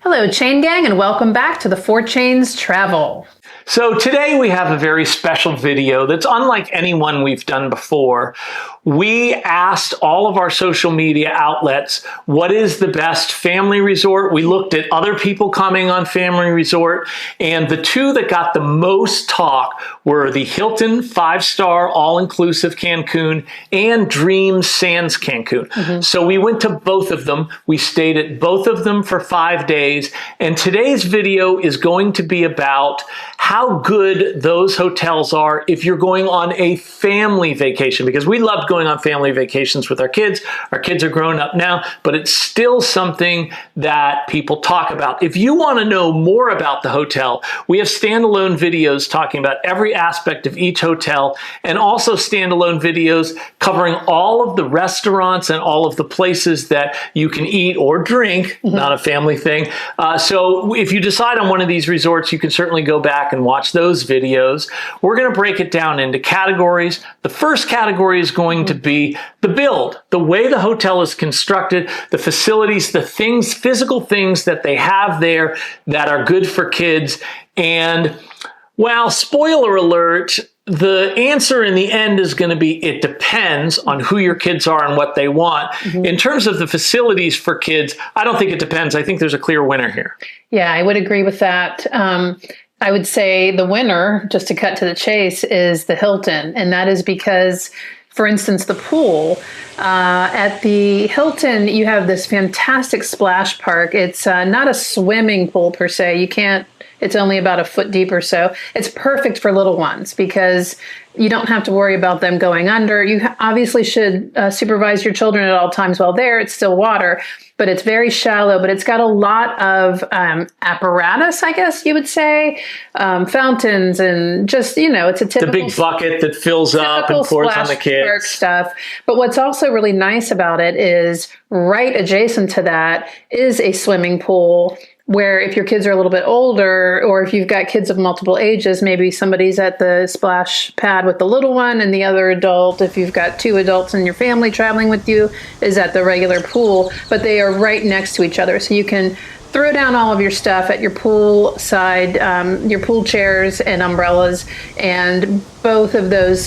Hello, Chain Gang, and welcome back to the 4 Chains Travel. So today we have a very special video that's unlike any one we've done before. We asked all of our social media outlets, what is the best family resort? We looked at other people coming on family resort, and the two that got the most talk were the Hilton 5-star all-inclusive Cancun and Dream Sands Cancun. So we went to both of them. We stayed at both of them for 5 days, and today's video is going to be about how good those hotels are if you're going on a family vacation, because we loved going on family vacations with our kids. Our kids are grown up now, but it's still something that people talk about. If you want to know more about the hotel, we have standalone videos talking about every aspect of each hotel, and also standalone videos covering all of the restaurants and all of the places that you can eat or drink, not a family thing. So if you decide on one of these resorts, you can certainly go back and watch those videos. We're going to break it down into categories. The first category is going to be the build, the way the hotel is constructed, the facilities, the things, physical things that they have there that are good for kids. And well, spoiler alert, the answer in the end is going to be it depends on who your kids are and what they want. In terms of the facilities for kids, I don't think it depends. I think there's a clear winner here. Yeah, I would agree with that. I would say the winner, just to cut to the chase, is the Hilton. And that is because, for instance, the pool. At the Hilton, you have this fantastic splash park. It's not a swimming pool per se. It's only about a foot deep or so. It's perfect for little ones because you don't have to worry about them going under. You obviously should supervise your children at all times while there. It's still water, but it's very shallow, but it's got a lot of apparatus, I guess you would say, fountains, and just, it's a typical... The big bucket that fills up and pours on the kids. Park stuff. But what's also really nice about it is right adjacent to that is a swimming pool, where if your kids are a little bit older, or if you've got kids of multiple ages, maybe somebody's at the splash pad with the little one and the other adult, if you've got 2 adults in your family traveling with you, is at the regular pool, but they are right next to each other. So you can throw down all of your stuff at your pool side, your pool chairs and umbrellas, and both of those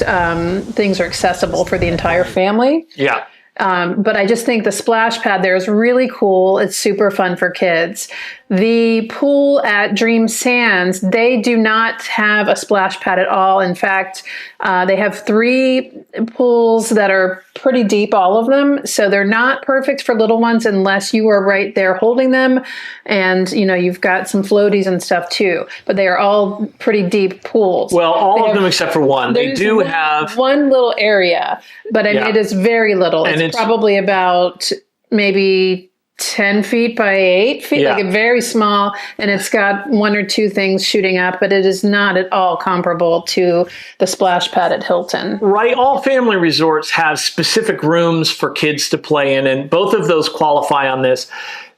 things are accessible for the entire family. Yeah. But I just think the splash pad there is really cool. It's super fun for kids. The pool at Dream Sands, they do not have a splash pad at all. In fact, they have 3 pools that are pretty deep, all of them. So they're not perfect for little ones unless you are right there holding them. And, you've got some floaties and stuff too. But they are all pretty deep pools. Well, all of them except for one. They do have one little area, but it is very little. It's probably about maybe 10 feet by 8 feet, like a very small, and it's got 1 or 2 things shooting up, but it is not at all comparable to the splash pad at Hilton. Right. All family resorts have specific rooms for kids to play in, and both of those qualify on this.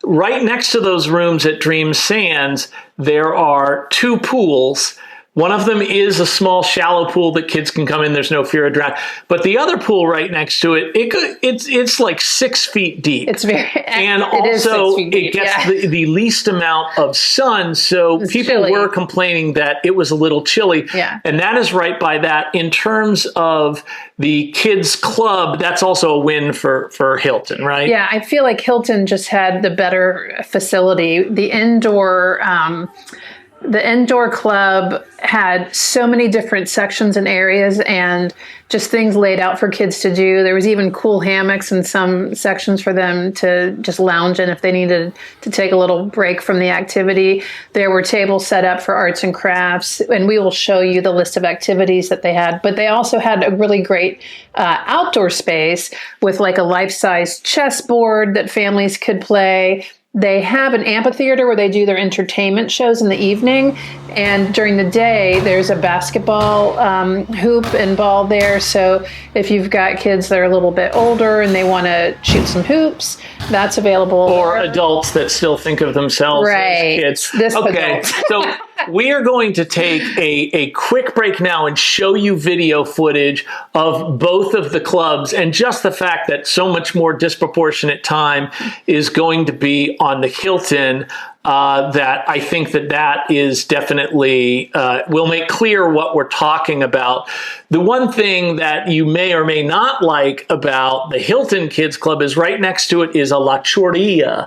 Right next to those rooms at Dream Sands, there are 2 pools. One of them is a small, shallow pool that kids can come in. There's no fear of drowning. But the other pool right next to it, it's like 6 feet deep. It's very, and also it gets the least amount of sun. So people were complaining that it was a little chilly. Yeah. And that is right by that. In terms of the kids club, that's also a win for Hilton, right? Yeah, I feel like Hilton just had the better facility. The indoor club had so many different sections and areas and just things laid out for kids to do. There was even cool hammocks in some sections for them to just lounge in if they needed to take a little break from the activity. There were tables set up for arts and crafts, and we will show you the list of activities that they had. But they also had a really great outdoor space with like a life-size chessboard that families could play. They have an amphitheater where they do their entertainment shows in the evening, and during the day there's a basketball hoop and ball there. So if you've got kids that are a little bit older and they want to shoot some hoops, that's available. Or adults that still think of themselves as kids. Okay, so we are going to take a quick break now and show you video footage of both of the clubs, and just the fact that so much more disproportionate time is going to be on the Hilton that I think that is definitely will make clear what we're talking about. The one thing that you may or may not like about the Hilton Kids Club is right next to it is a La Churria,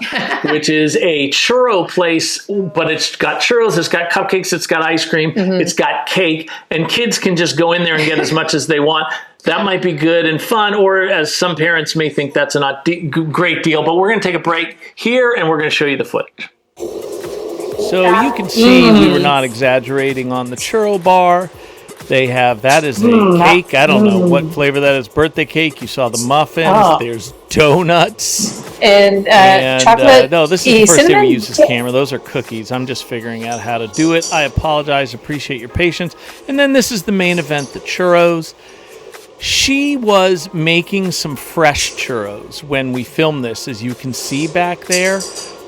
which is a churro place, but it's got churros, it's got cupcakes, it's got ice cream, it's got cake, and kids can just go in there and get as much as they want. That might be good and fun, or as some parents may think, that's a not great deal. But we're going to take a break here, and we're going to show you the footage. So you can see we were not exaggerating on the churro bar. They have, that is a cake. I don't know what flavor that is. Birthday cake. You saw the muffins. Oh. There's donuts. And chocolate. No, this is the first day cinnamon? we use this camera. Those are cookies. I'm just figuring out how to do it. I apologize. Appreciate your patience. And then this is the main event, the churros. She was making some fresh churros when we filmed this, as you can see back there.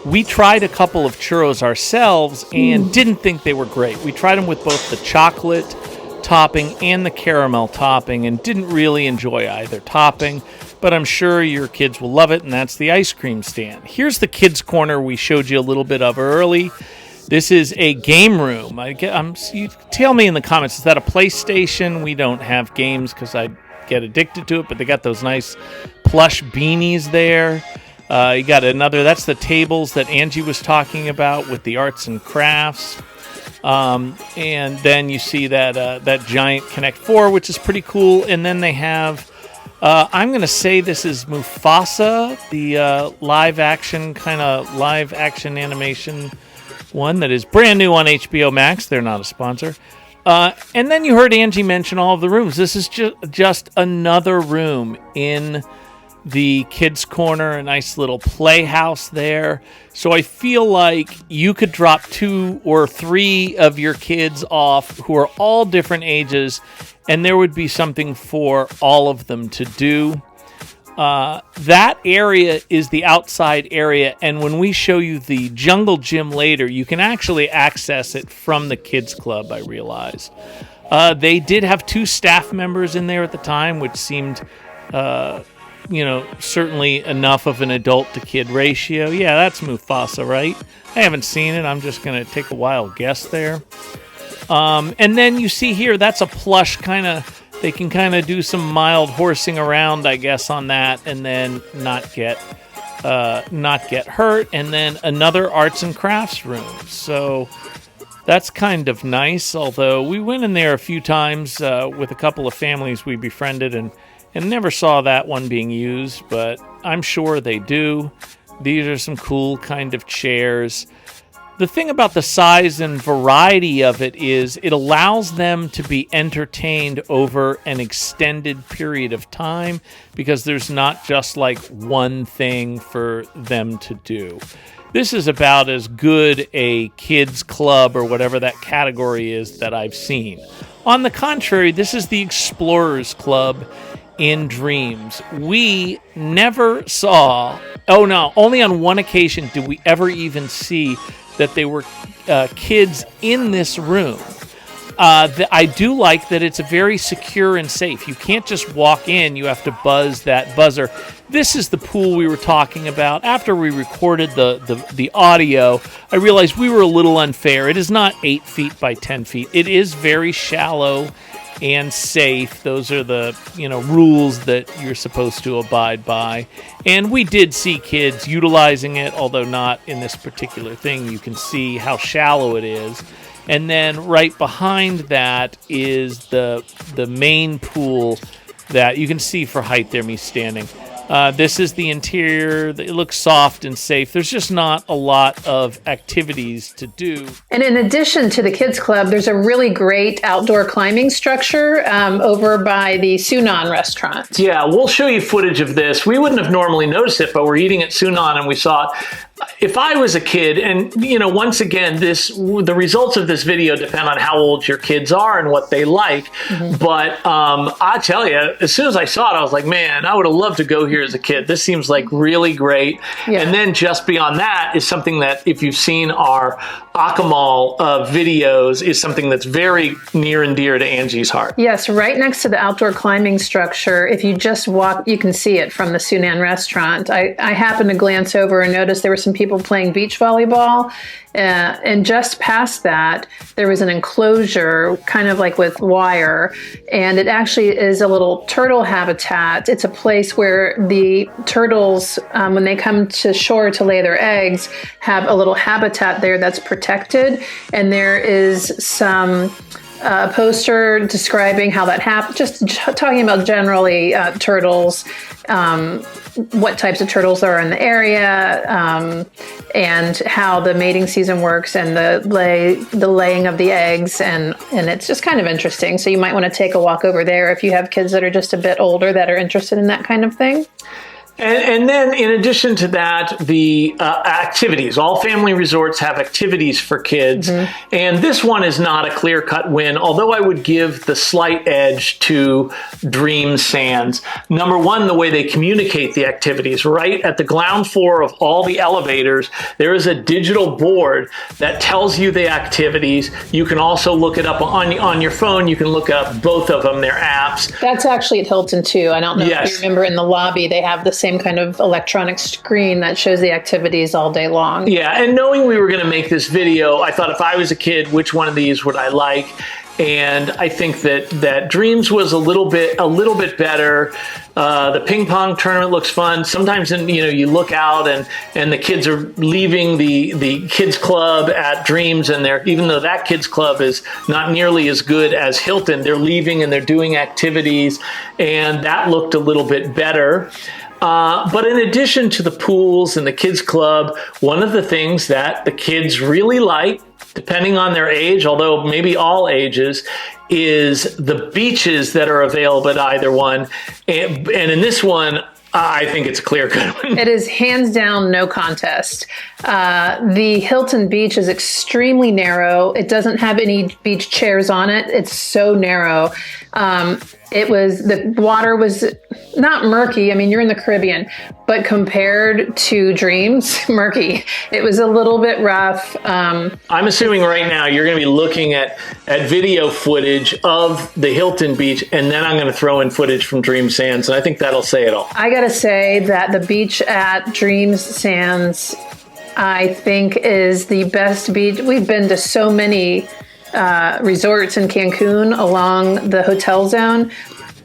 We tried a couple of churros ourselves and didn't think they were great. We tried them with both the chocolate topping and the caramel topping and didn't really enjoy either topping, but I'm sure your kids will love it, and that's the ice cream stand. Here's the kids' corner we showed you a little bit of early. This is a game room. You tell me in the comments, is that a PlayStation? We don't have games because I get addicted to it, but they got those nice plush beanies there. You got another, that's the tables that Angie was talking about with the arts and crafts. And then you see that giant Connect 4, which is pretty cool. And then they have, I'm going to say this is Mufasa, the live action animation one that is brand new on HBO Max. They're not a sponsor. And then you heard Angie mention all of the rooms. This is just another room in the kids' corner, a nice little playhouse there. So I feel like you could drop 2 or 3 of your kids off who are all different ages, and there would be something for all of them to do. That area is the outside area, and when we show you the jungle gym later, you can actually access it from the kids club, I realized. They did have 2 staff members in there at the time, which seemed certainly enough of an adult to kid ratio. Yeah, that's Mufasa, right? I haven't seen it. I'm just going to take a wild guess there. And then you see here, that's a plush they can kind of do some mild horsing around, I guess, on that, and then not get hurt. And then another arts and crafts room. So that's kind of nice, although we went in there a few times with a couple of families we befriended and never saw that one being used, but I'm sure they do. These are some cool kind of chairs. The thing about the size and variety of it is it allows them to be entertained over an extended period of time because there's not just like one thing for them to do. This is about as good a kids club or whatever that category is that I've seen. On the contrary, this is the Explorers Club in Dreams. We never saw, only on one occasion did we ever even see that they were kids in this room. I do like that it's very secure and safe. You can't just walk in, you have to buzz that buzzer. This is the pool we were talking about. After we recorded the audio, I realized we were a little unfair. It is not 8 feet by 10 feet. It is very shallow and safe. Those are the rules that you're supposed to abide by. And we did see kids utilizing it, although not in this particular thing. You can see how shallow it is. And then right behind that is the main pool that you can see for height there, me standing. This is the interior. It looks soft and safe. There's just not a lot of activities to do. And in addition to the kids club, there's a really great outdoor climbing structure over by the Sunan restaurant. Yeah, we'll show you footage of this. We wouldn't have normally noticed it, but we're eating at Sunan and we saw it. If I was a kid, and once again, the results of this video depend on how old your kids are and what they like. Mm-hmm. But I tell you, as soon as I saw it, I was like, man, I would have loved to go here as a kid. This seems like really great. Yeah. And then just beyond that is something that, if you've seen our Akamal videos, is something that's very near and dear to Angie's heart. Yes, right next to the outdoor climbing structure. If you just walk, you can see it from the Sunan restaurant. I happened to glance over and notice there were some people playing beach volleyball. And just past that, there was an enclosure, kind of like with wire, and it actually is a little turtle habitat. It's a place where the turtles, when they come to shore to lay their eggs, have a little habitat there that's protected. And there is some poster describing how that happened, just talking about generally turtles, what types of turtles are in the area, and how the mating season works, and the laying of the eggs, and it's just kind of interesting. So you might want to take a walk over there if you have kids that are just a bit older that are interested in that kind of thing. And then in addition to that, the activities. All family resorts have activities for kids. Mm-hmm. And this one is not a clear-cut win, although I would give the slight edge to Dream Sands. Number one, the way they communicate the activities. Right at the ground floor of all the elevators, there is a digital board that tells you the activities. You can also look it up on your phone. You can look up both of them, their apps. That's actually at Hilton, too. I don't know if you remember in the lobby, they have the same kind of electronic screen that shows the activities all day long. Yeah, and knowing we were going to make this video, I thought if I was a kid, which one of these would I like? And I think that Dreams was a little bit better. The ping pong tournament looks fun. Sometimes, you look out and the kids are leaving the kids club at Dreams, and even though that kids club is not nearly as good as Hilton, they're leaving and they're doing activities, and that looked a little bit better. But in addition to the pools and the kids club, one of the things that the kids really like, depending on their age, although maybe all ages, is the beaches that are available at either one. And in this one, I think it's a clear-cut one. It is hands down no contest. The Hilton Beach is extremely narrow. It doesn't have any beach chairs on it. It's so narrow. The water was not murky. I mean, you're in the Caribbean, but compared to Dreams, murky. It was a little bit rough. I'm assuming right now you're going to be looking at video footage of the Hilton Beach, and then I'm going to throw in footage from Dream Sands, and I think that'll say it all. I got to say that the beach at Dream Sands, I think, is the best beach. We've been to so many resorts in Cancun along the hotel zone.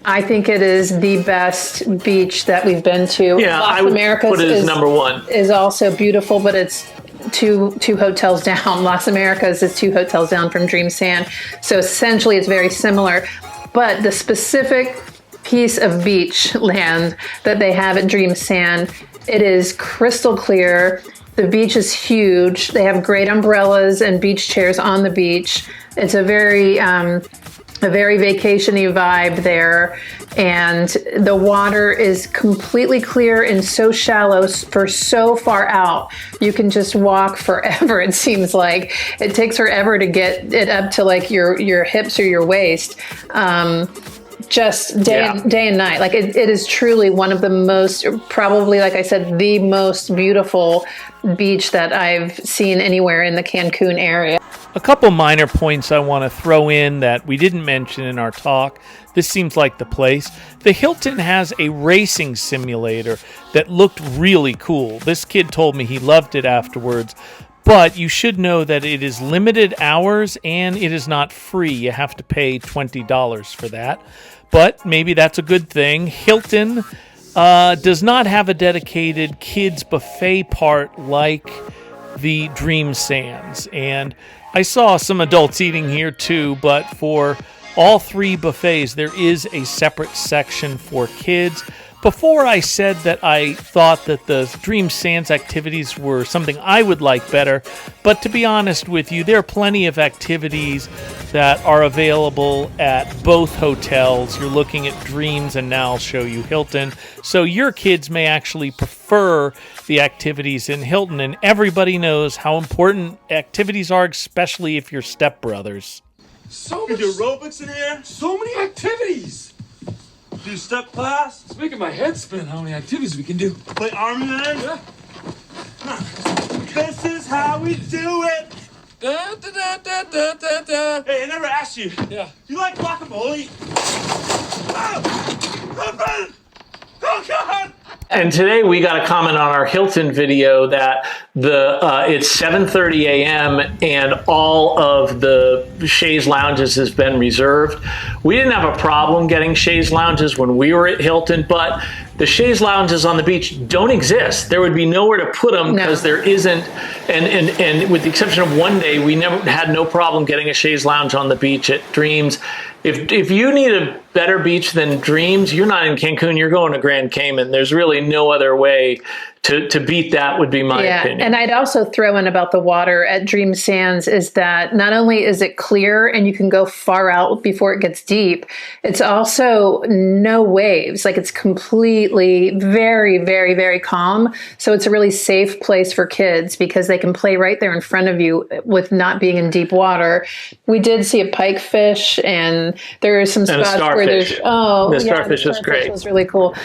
I think it is the best beach that we've been to. Yeah, I would put it as number one. Is also beautiful, but it's two hotels down. Las Americas is 2 hotels down from Dream Sand. So essentially it's very similar. But the specific piece of beach land that they have at Dream Sand, it is crystal clear. The beach is huge. They have great umbrellas and beach chairs on the beach. It's a very vacation-y vibe there. And the water is completely clear and so shallow for so far out. You can just walk forever, it seems like. It takes forever to get it up to like your hips or your waist. Just day and night. Like it is truly one of the most, probably, like I said, the most beautiful beach that I've seen anywhere in the Cancun area. A couple minor points I want to throw in that we didn't mention in our talk. This seems like the place. The Hilton has a racing simulator that looked really cool. This kid told me he loved it afterwards. But you should know that it is limited hours and it is not free. You have to pay $20 for that. But maybe that's a good thing. Hilton does not have a dedicated kids buffet part like the Dream Sands. And I saw some adults eating here too, but for all 3 buffets, there is a separate section for kids. Before I said that I thought that the Dream Sands activities were something I would like better, but to be honest with you, there are plenty of activities that are available at both hotels. You're looking at Dreams, and now I'll show you Hilton. So your kids may actually prefer the activities in Hilton, and everybody knows how important activities are, especially if you're stepbrothers. So much aerobics in here. So many activities. Do step class. It's making my head spin how many activities we can do. Play Army Man. Yeah. This is how we do it. Da, da, da, da, da, da, da. Hey, I never asked you. Yeah. You like guacamole? Oh! Oh, God! And today we got a comment on our Hilton video that it's 7:30 a.m. and all of the chaise lounges has been reserved. We didn't have a problem getting chaise lounges when we were at Hilton, but the chaise lounges on the beach don't exist. There would be nowhere to put them because there isn't. And with the exception of one day, we never had no problem getting a chaise lounge on the beach at Dreams. If you need a better beach than Dreams, you're not in Cancun, you're going to Grand Cayman. There's really no other way to beat that, would be my opinion. And I'd also throw in about the water at Dream Sands is that not only is it clear and you can go far out before it gets deep, it's also no waves. Like it's completely very, very, very calm. So it's a really safe place for kids because they can play right there in front of you with not being in deep water. We did see a pikefish, and there are some spots where there's the starfish was great. It was really cool.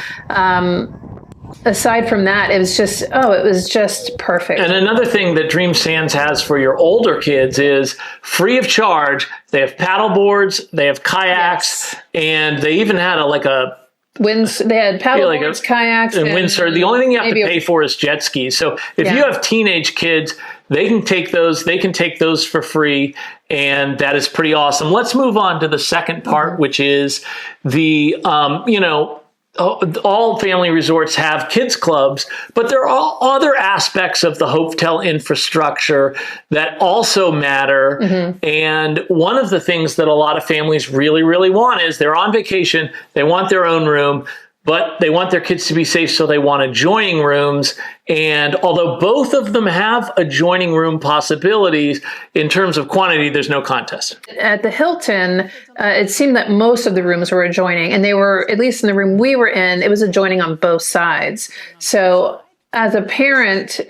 Aside from that, it was just perfect. And another thing that Dream Sands has for your older kids is free of charge. They have paddle boards, they have kayaks, and they even had they had paddle boards, kayaks, and windsurf. The only thing you have to pay for is jet skis. So if you have teenage kids, they can take those. They can take those for free, and that is pretty awesome. Let's move on to the second part, which is the all family resorts have kids clubs, but there are other aspects of the hotel infrastructure that also matter. Mm-hmm. And one of the things that a lot of families really, really want is they're on vacation, they want their own room, but they want their kids to be safe, so they want adjoining rooms. And although both of them have adjoining room possibilities, in terms of quantity, there's no contest. At the Hilton, it seemed that most of the rooms were adjoining, and they were, at least in the room we were in, it was adjoining on both sides. So as a parent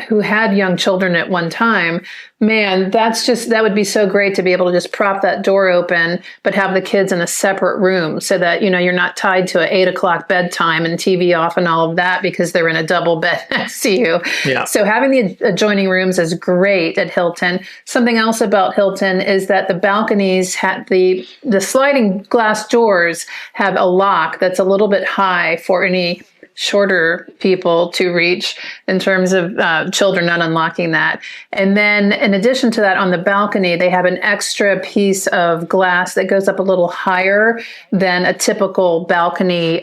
who had young children at one time, man, that would be so great to be able to just prop that door open, but have the kids in a separate room so that, you're not tied to an 8:00 bedtime and TV off and all of that because they're in a double bed next to you. Yeah. So having the adjoining rooms is great at Hilton. Something else about Hilton is that the balconies had the sliding glass doors have a lock that's a little bit high for any shorter people to reach in terms of children not unlocking that. And then in addition to that, on the balcony, they have an extra piece of glass that goes up a little higher than a typical balcony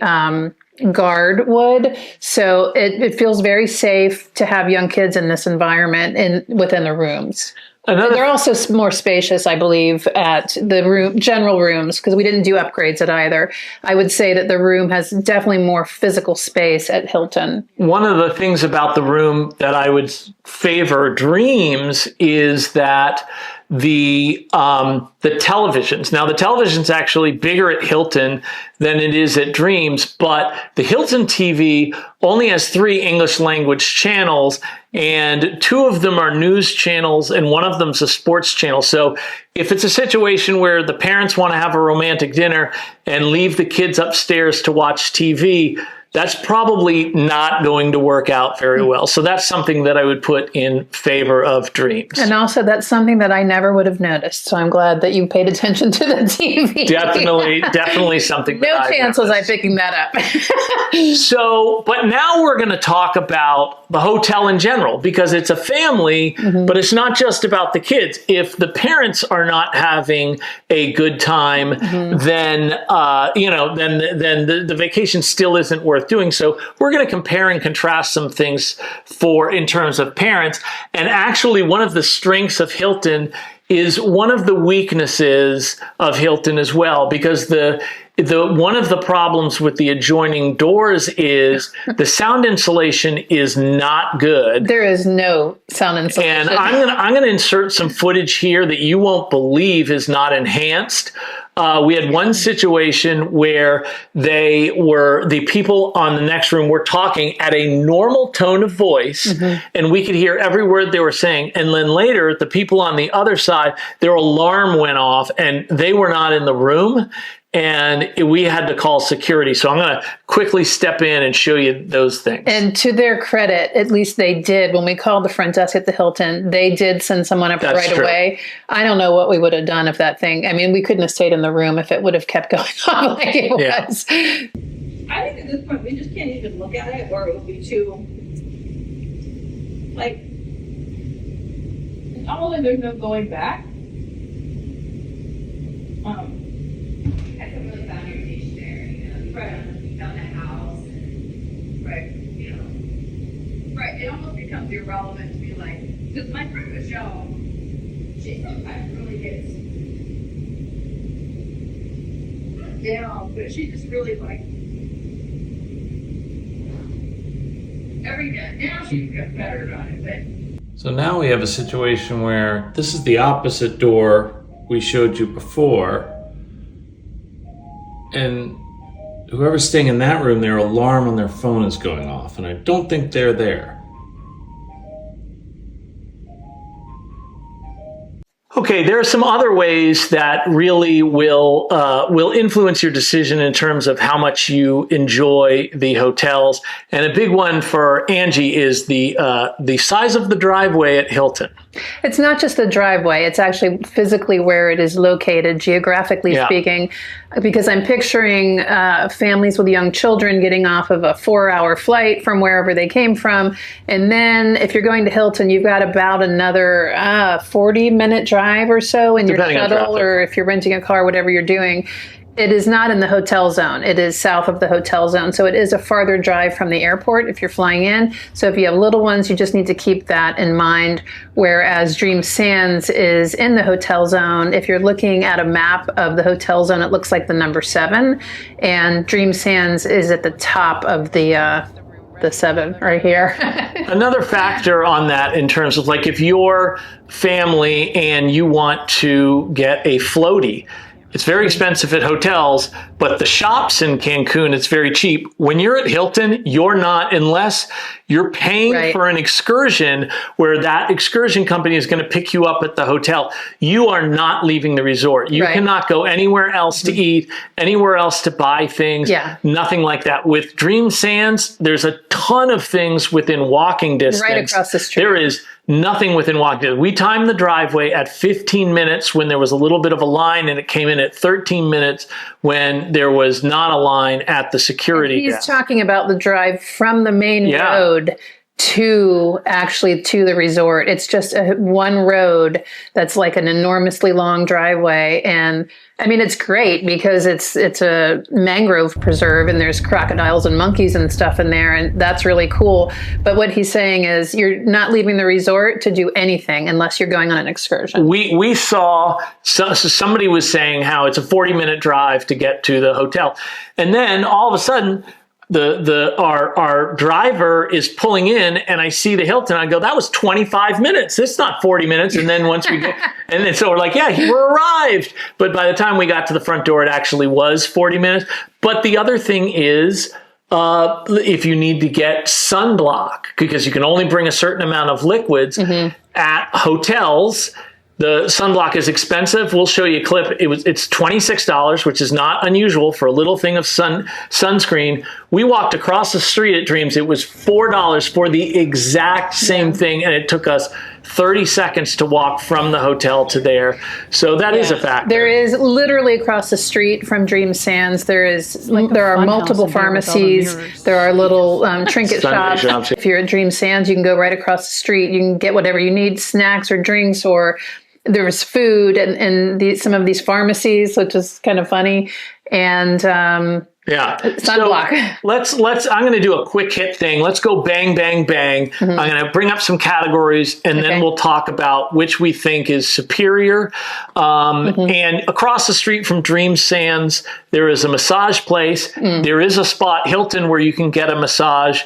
guard would. So it feels very safe to have young kids in this environment within the rooms. They're also more spacious, I believe, at the general rooms, because we didn't do upgrades at either. I would say that the room has definitely more physical space at Hilton. One of the things about the room that I would favor Dreams is that the televisions. Now, the television's actually bigger at Hilton than it is at Dreams, but the Hilton TV only has 3 English language channels, and 2 of them are news channels, and one of them's a sports channel. So if it's a situation where the parents want to have a romantic dinner and leave the kids upstairs to watch TV, that's probably not going to work out very well. So that's something that I would put in favor of Dreams. And also that's something that I never would have noticed. So I'm glad that you paid attention to the TV. Definitely something. No chance was I picking that up. But now we're going to talk about the hotel in general, because it's a family, but it's not just about the kids. If the parents are not having a good time, then the vacation still isn't worth doing. So we're going to compare and contrast some things in terms of parents. And actually, one of the strengths of Hilton is one of the weaknesses of Hilton as well, because one of the problems with the adjoining doors is the sound insulation is not good. There is no sound insulation. And I'm going to insert some footage here that you won't believe is not enhanced. We had one situation where the people on the next room were talking at a normal tone of voice, and we could hear every word they were saying. And then later, the people on the other side, their alarm went off and they were not in the room. And we had to call security. So I'm going to quickly step in and show you those things. And to their credit, at least they did. When we called the front desk at the Hilton, they did send someone up right away. I don't know what we would have done if we couldn't have stayed in the room if it would have kept going on like it was. I think at this point we just can't even look at it, or it would be too, like, not only there's no going back. I feel really found your niche there, you know. Right. You found a house, and, Right. you know, right. It almost becomes irrelevant to be like, because my friend Michelle, she sometimes really gets down, but she just really like every day. Now she's got better about it, but So now we have a situation where this is the opposite door we showed you before. And whoever's staying in that room, their alarm on their phone is going off. And I don't think they're there. Okay, there are some other ways that really will influence your decision in terms of how much you enjoy the hotels. And a big one for Angie is the size of the driveway at Hilton. It's not just the driveway, it's actually physically where it is located, geographically speaking, because I'm picturing families with young children getting off of a 4-hour flight from wherever they came from. And then if you're going to Hilton, you've got about another 40-minute drive or so in your shuttle, or if you're renting a car, whatever you're doing. It is not in the hotel zone. It is south of the hotel zone. So it is a farther drive from the airport if you're flying in. So if you have little ones, you just need to keep that in mind. Whereas Dream Sands is in the hotel zone. If you're looking at a map of the hotel zone, it looks like the number 7. And Dream Sands is at the top of the 7 right here. Another factor on that in terms of like if you're family and you want to get a floaty, it's very expensive at hotels, but the shops in Cancun, it's very cheap. When you're at Hilton, you're not, unless you're paying for an excursion where that excursion company is going to pick you up at the hotel. You are not leaving the resort. You cannot go anywhere else to eat, anywhere else to buy things, nothing like that. With Dream Sands, there's a ton of things within walking distance. Right across the street. There is nothing within walking distance. We timed the driveway at 15 minutes when there was a little bit of a line, and it came in at 13 minutes when there was not a line at the security desk. He's talking about the drive from the main road to the resort. It's just one road that's like an enormously long driveway. And I mean, it's great because it's a mangrove preserve and there's crocodiles and monkeys and stuff in there. And that's really cool. But what he's saying is you're not leaving the resort to do anything unless you're going on an excursion. We saw, somebody was saying how it's a 40-minute drive to get to the hotel. And then all of a sudden, our driver is pulling in and I see the Hilton. I go, that was 25 minutes. It's not 40 minutes. And then once we get, and then so we're like, yeah, we're arrived. But by the time we got to the front door, it actually was 40 minutes. But the other thing is, if you need to get sunblock, because you can only bring a certain amount of liquids at hotels, the sunblock is expensive. We'll show you a clip. It's $26, which is not unusual for a little thing of sunscreen. We walked across the street at Dreams. It was $4 for the exact same thing, and it took us 30 seconds to walk from the hotel to there. So that is a factor. There is literally across the street from Dream Sands. There are multiple pharmacies. There are little trinket shops. If you're at Dream Sands, you can go right across the street. You can get whatever you need, snacks or drinks, or there's food and some of these pharmacies, which is kind of funny. And sunblock. So I'm going to do a quick hit thing. Let's go bang, bang, bang. I'm going to bring up some categories and then we'll talk about which we think is superior. And across the street from Dream Sands, there is a massage place. There is a spot, Hilton, where you can get a massage.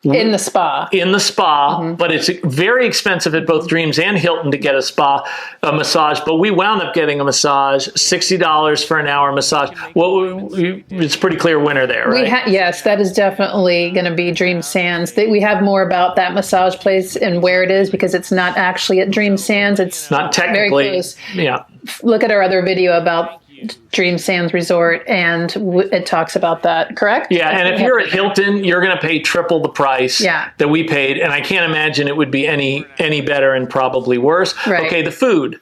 In the spa. But it's very expensive at both Dreams and Hilton to get a massage. But we wound up getting a massage, $60 for an hour massage. Well, it's a pretty clear winner there, right? Yes, that is definitely going to be Dream Sands. We have more about that massage place and where it is because it's not actually at Dream Sands. It's not technically. Very close. Yeah. Look at our other video about Dream Sands Resort, and it talks about that, correct? Yeah, and if you're at Hilton, you're going to pay triple the price that we paid, and I can't imagine it would be any better and probably worse. Right. Okay, the food.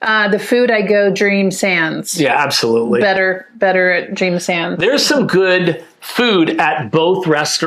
The food, I go Dream Sands. Yeah, absolutely. Better at Dream Sands. There's some good food at both hotels.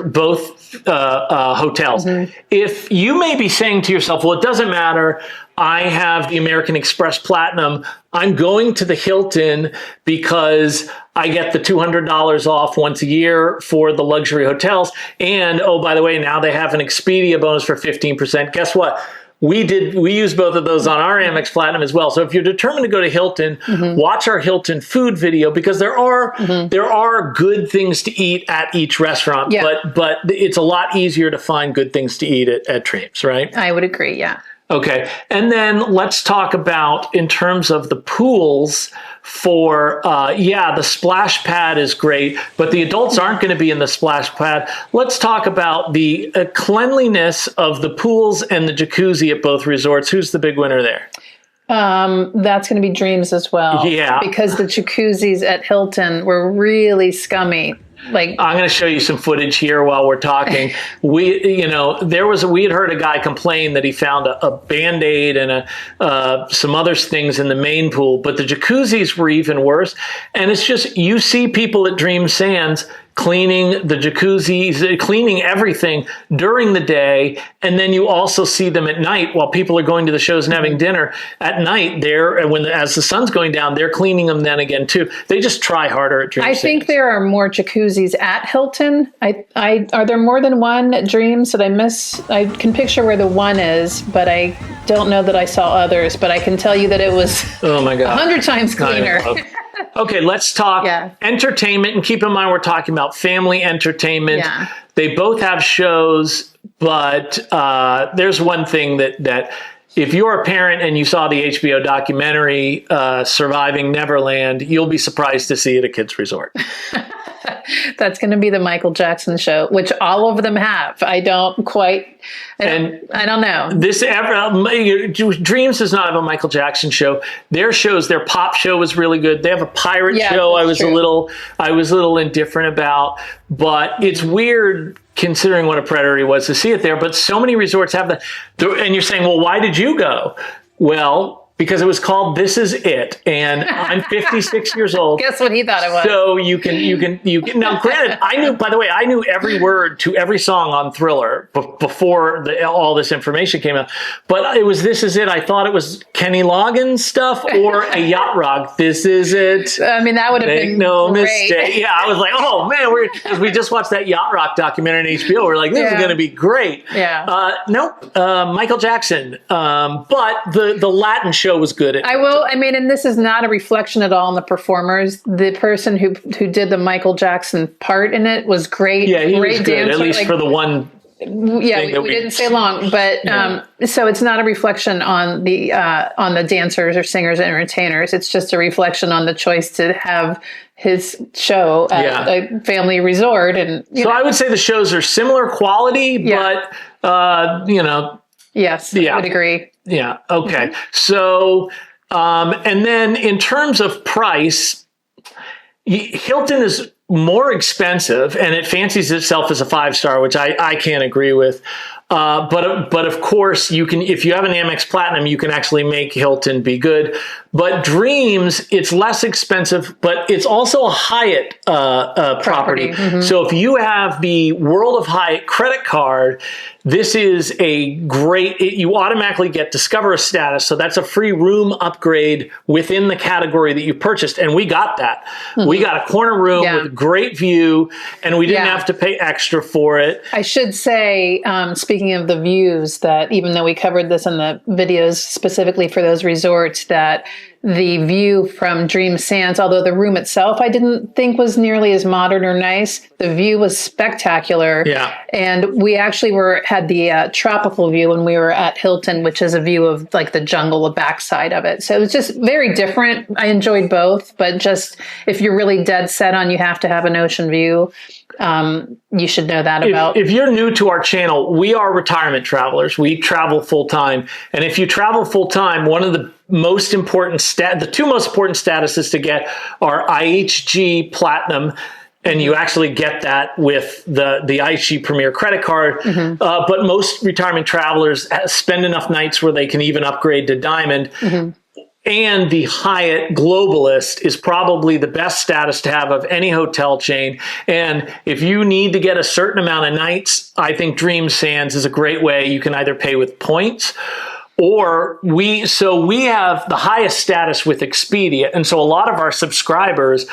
Mm-hmm. If you may be saying to yourself, well, it doesn't matter, I have the American Express Platinum, I'm going to the Hilton because I get the $200 off once a year for the luxury hotels. And, oh, by the way, now they have an Expedia bonus for 15%. Guess what? We use both of those on our Amex Platinum as well. So if you're determined to go to Hilton, watch our Hilton food video, because there are good things to eat at each restaurant, but it's a lot easier to find good things to eat at Dreams, right? I would agree, yeah. Okay. And then let's talk about, in terms of the pools, for, the splash pad is great, but the adults aren't going to be in the splash pad. Let's talk about the cleanliness of the pools and the jacuzzi at both resorts. Who's the big winner there? That's going to be Dreams as well. Yeah. Because the jacuzzis at Hilton were really scummy. Like, I'm going to show you some footage here while we're talking. We had heard a guy complain that he found a Band-Aid and some other things in the main pool, but the jacuzzis were even worse. And it's just, you see people at Dream Sands cleaning the jacuzzis, cleaning everything during the day, and then you also see them at night while people are going to the shows and having dinner. At night, as the sun's going down, they're cleaning them then again too. They just try harder at Dream Sands. I think there are more jacuzzis at Hilton. Are there more than one at Dreams that I miss? I can picture where the one is, but I don't know that I saw others. But I can tell you that it was oh my God, 100 times cleaner. Okay, let's talk entertainment. And keep in mind, we're talking about family entertainment. Yeah. They both have shows, but there's one thing that if you're a parent and you saw the HBO documentary, Surviving Neverland, you'll be surprised to see at a kids' resort. That's going to be the Michael Jackson show, which all of them have. I don't know. Dreams does not have a Michael Jackson show. Their pop show was really good. They have a pirate show. I was a little indifferent about, but it's weird considering what a predator he was to see it there. But so many resorts have that. And you're saying, well, why did you go? Well, because it was called This Is It, and I'm 56 years old. Guess what he thought it was. So you can now. Granted, I knew every word to every song on Thriller before all this information came out. But it was This Is It. I thought it was Kenny Loggins stuff or a yacht rock. This is it. I mean, that would have been no great. mistake. Yeah, I was like, oh man, because we just watched that yacht rock documentary on HBO. We're like, this is going to be great. Yeah. Nope. Michael Jackson. But the Latin show was good. And this is not a reflection at all on the performers. The person who did the Michael Jackson part in it was great. Yeah, he great was good, dancer, at least for the one. Yeah, we didn't say long, but so it's not a reflection on the dancers or singers and entertainers. It's just a reflection on the choice to have his show at a family resort. And I would say the shows are similar quality, but yes, I would agree. Yeah. Okay. Mm-hmm. So, and then in terms of price, Hilton is more expensive and it fancies itself as a 5-star, which I can't agree with. But of course you can, if you have an Amex Platinum, you can actually make Hilton be good. But Dreams, it's less expensive, but it's also a Hyatt property. Mm-hmm. So if you have the World of Hyatt credit card, this is a great, you automatically get Discover status. So that's a free room upgrade within the category that you purchased. And we got that. Mm-hmm. We got a corner room with great view, and we didn't have to pay extra for it. I should say, speaking of the views, that even though we covered this in the videos specifically for those resorts, that the view from Dream Sands, although the room itself I didn't think was nearly as modern or nice, the view was spectacular. Yeah. And we actually had the tropical view when we were at Hilton, which is a view of like the jungle, the backside of it. So it was just very different. I enjoyed both, but just if you're really dead set on you have to have an ocean view, you should know that about. If you're new to our channel, we are retirement travelers. We travel full time. And if you travel full time, one of the most important the two most important statuses to get are IHG Platinum, and you actually get that with the IHG Premier credit card. Mm-hmm. But most retirement travelers spend enough nights where they can even upgrade to Diamond. Mm-hmm. and the Hyatt Globalist is probably the best status to have of any hotel chain. And if you need to get a certain amount of nights, I think Dream Sands is a great way. You can either pay with points, or we have the highest status with Expedia. And so a lot of our subscribers,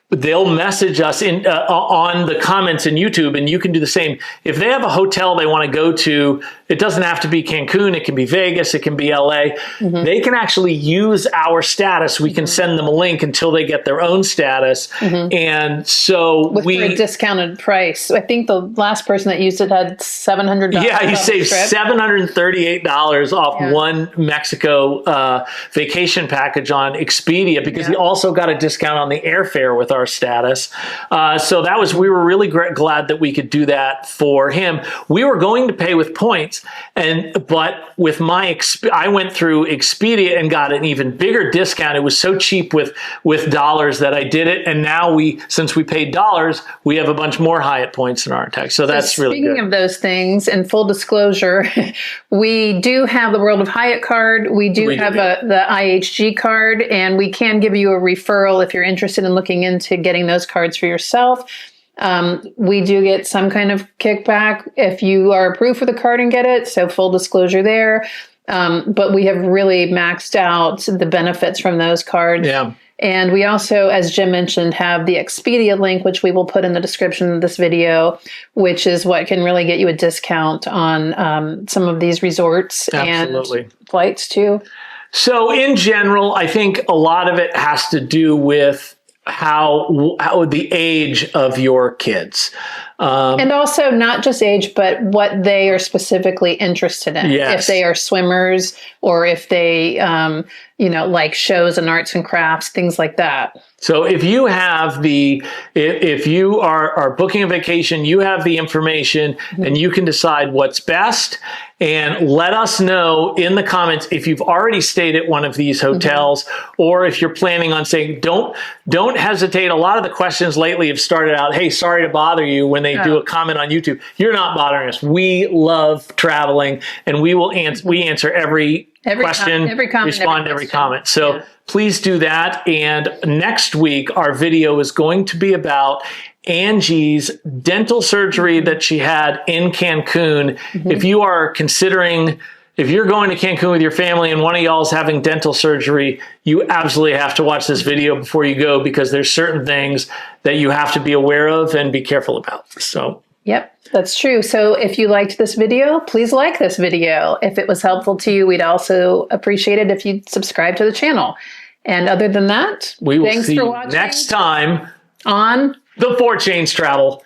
they'll message us on the comments in YouTube, and you can do the same. If they have a hotel they want to go to, it doesn't have to be Cancun. It can be Vegas. It can be LA. They can actually use our status. We can send them a link until they get their own status. And so for a discounted price. I think the last person that used it had $700. Yeah, you saved $738 off one Mexico vacation package on Expedia, because he also got a discount on the airfare with our status. So we were really glad that we could do that for him. We were going to pay with points, but with I went through Expedia and got an even bigger discount. It was so cheap with dollars that I did it. And now since we paid dollars, we have a bunch more Hyatt points in our tax. So that's really good. Speaking of those things, and full disclosure, we do have the World of Hyatt card. We have the IHG card, and we can give you a referral if you're interested in looking into getting those cards for yourself. We do get some kind of kickback if you are approved for the card and get it. So full disclosure there. But we have really maxed out the benefits from those cards. Yeah. And we also, as Jim mentioned, have the Expedia link, which we will put in the description of this video, which is what can really get you a discount on some of these resorts and flights too. So in general, I think a lot of it has to do with how the age of your kids. And also not just age, but what they are specifically interested in. Yes. If they are swimmers, or if they, like shows and arts and crafts, things like that. So if you have if you are booking a vacation, you have the information and you can decide what's best. And let us know in the comments if you've already stayed at one of these hotels, or if you're planning on staying. Don't hesitate. A lot of the questions lately have started out, "Hey, sorry to bother you," when they do a comment on YouTube. You're not bothering us. We love traveling, and we answer every question, every comment, respond to every comment. So please do that. And next week, our video is going to be about Angie's dental surgery that she had in Cancun. If you are considering, if you're going to Cancun with your family and one of y'all is having dental surgery, you absolutely have to watch this video before you go, because there's certain things that you have to be aware of and be careful about. So. Yep, that's true. So if you liked this video, please like this video. If it was helpful to you, we'd also appreciate it if you'd subscribe to the channel. And other than that, we will see you next time on the 4 Chains Travel.